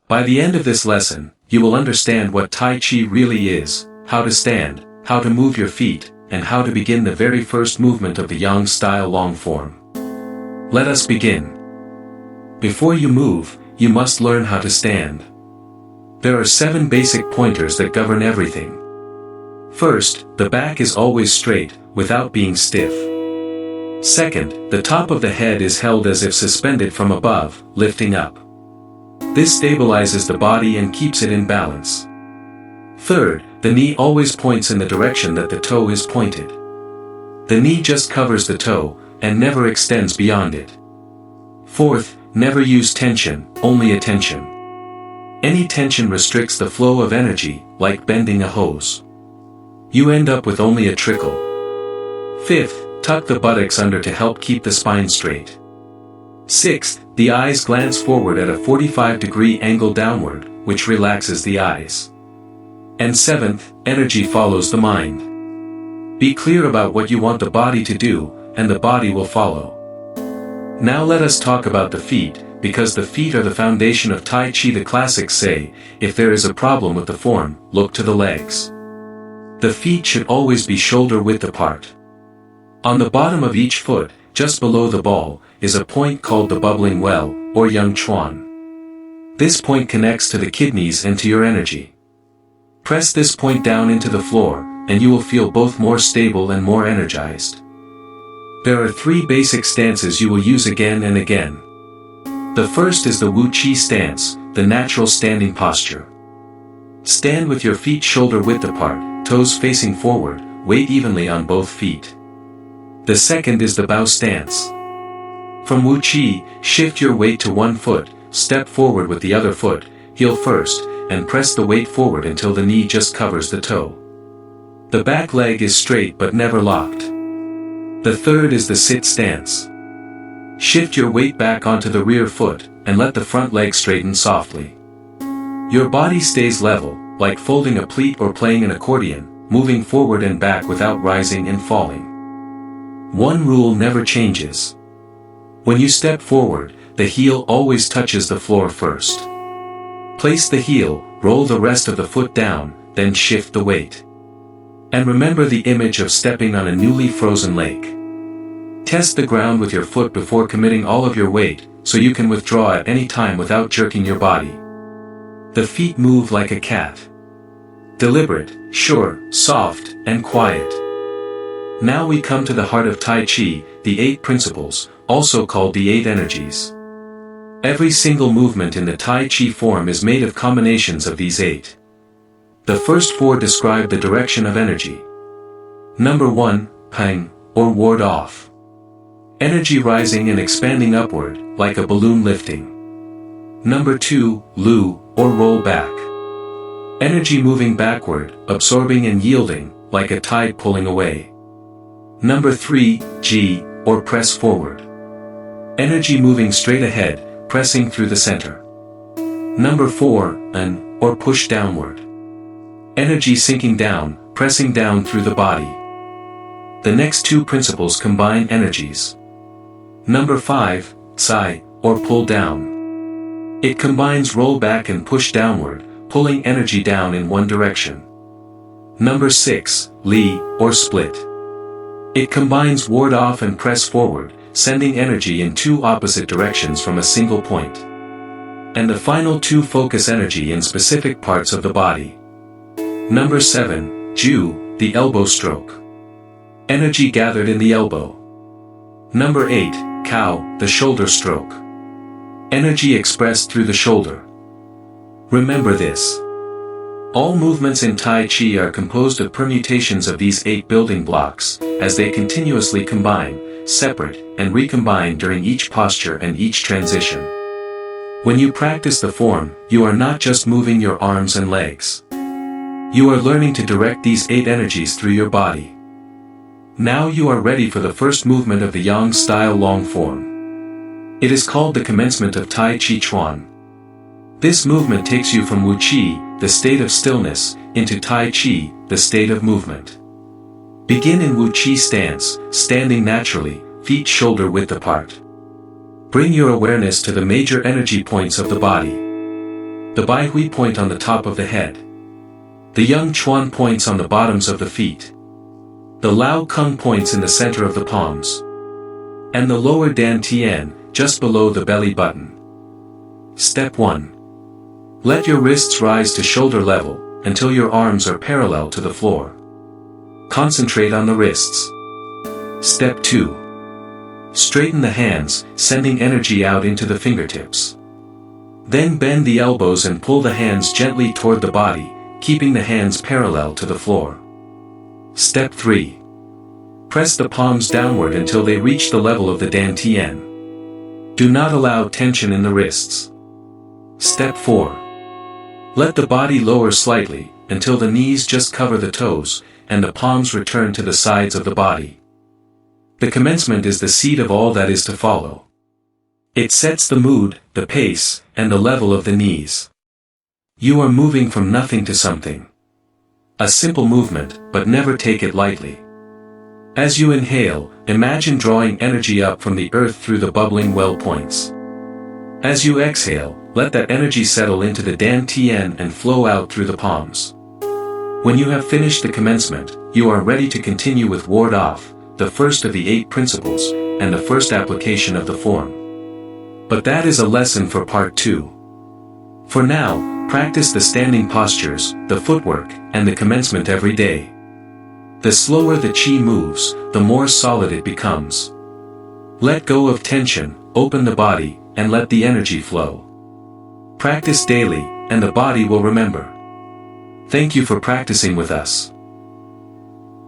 By the end of this lesson, you will understand what Tai Chi really is, how to stand, how to move your feet, and how to begin the very first movement of the Yang style long form. Let us begin. Before you move, you must learn how to stand. There are 7 basic pointers that govern everything. First, the back is always straight, without being stiff. Second, the top of the head is held as if suspended from above, lifting up. This stabilizes the body and keeps it in balance. Third, the knee always points in the direction that the toe is pointed. The knee just covers the toe, and never extends beyond it. Fourth, never use tension, only attention. Any tension restricts the flow of energy, like bending a hose. You end up with only a trickle. Fifth, tuck the buttocks under to help keep the spine straight. Sixth, the eyes glance forward at a 45-degree angle downward, which relaxes the eyes. And seventh, energy follows the mind. Be clear about what you want the body to do, and the body will follow. Now let us talk about the feet, because the feet are the foundation of Tai Chi. The classics say, if there is a problem with the form, look to the legs. The feet should always be shoulder width apart. On the bottom of each foot, just below the ball, is a point called the bubbling well, or Yang Chuan. This point connects to the kidneys and to your energy. Press this point down into the floor, and you will feel both more stable and more energized. There are 3 basic stances you will use again and again. The first is the Wu Chi stance, the natural standing posture. Stand with your feet shoulder width apart, toes facing forward, weight evenly on both feet. The second is the bow stance. From Wu Chi, shift your weight to one foot, step forward with the other foot, heel first, and press the weight forward until the knee just covers the toe. The back leg is straight but never locked. The third is the sit stance. Shift your weight back onto the rear foot, and let the front leg straighten softly. Your body stays level, like folding a pleat or playing an accordion, moving forward and back without rising and falling. One rule never changes. When you step forward, the heel always touches the floor first. Place the heel, roll the rest of the foot down, then shift the weight. And remember the image of stepping on a newly frozen lake. Test the ground with your foot before committing all of your weight, so you can withdraw at any time without jerking your body. The feet move like a cat. Deliberate, sure, soft, and quiet. Now we come to the heart of Tai Chi, the 8 principles, also called the 8 energies. Every single movement in the Tai Chi form is made of combinations of these 8. The first 4 describe the direction of energy. Number 1, Peng, or ward off. Energy rising and expanding upward, like a balloon lifting. Number 2, Lieh, or roll back. Energy moving backward, absorbing and yielding, like a tide pulling away. Number 3, Ji, or press forward. Energy moving straight ahead, pressing through the center. Number 4, An, or push downward. Energy sinking down, pressing down through the body. The next 2 principles combine energies. Number 5, Tsai, or pull down. It combines roll back and push downward, pulling energy down in one direction. Number 6, Lieh, or split. It combines ward off and press forward, sending energy in 2 opposite directions from a single point. And the final 2 focus energy in specific parts of the body. Number 7, Jou, the elbow stroke. Energy gathered in the elbow. Number 8, Kao, the shoulder stroke. Energy expressed through the shoulder. Remember this. All movements in Tai Chi are composed of permutations of these 8 building blocks, as they continuously combine, separate, and recombine during each posture and each transition. When you practice the form, you are not just moving your arms and legs. You are learning to direct these 8 energies through your body. Now you are ready for the first movement of the Yang style long form. It is called the commencement of Tai Chi Chuan. This movement takes you from Wu Chi, the state of stillness, into Tai Chi, the state of movement. Begin in Wu Chi stance, standing naturally, feet shoulder width apart. Bring your awareness to the major energy points of the body. The Bai Hui point on the top of the head. The Yang Chuan points on the bottoms of the feet. The Lao Kung points in the center of the palms. And the lower Dan Tian, just below the belly button. Step 1. Let your wrists rise to shoulder level, until your arms are parallel to the floor. Concentrate on the wrists. Step 2. Straighten the hands, sending energy out into the fingertips. Then bend the elbows and pull the hands gently toward the body, keeping the hands parallel to the floor. Step 3. Press the palms downward until they reach the level of the dantian. Do not allow tension in the wrists. Step 4. Let the body lower slightly, until the knees just cover the toes, and the palms return to the sides of the body. The commencement is the seed of all that is to follow. It sets the mood, the pace, and the level of the knees. You are moving from nothing to something. A simple movement, but never take it lightly. As you inhale, imagine drawing energy up from the earth through the bubbling well points. As you exhale, let that energy settle into the dantian and flow out through the palms. When you have finished the commencement, you are ready to continue with ward off, the first of the 8 principles, and the first application of the form. But that is a lesson for part 2. For now, practice the standing postures, the footwork, and the commencement every day. The slower the chi moves, the more solid it becomes. Let go of tension, open the body, and let the energy flow. Practice daily, and the body will remember. Thank you for practicing with us.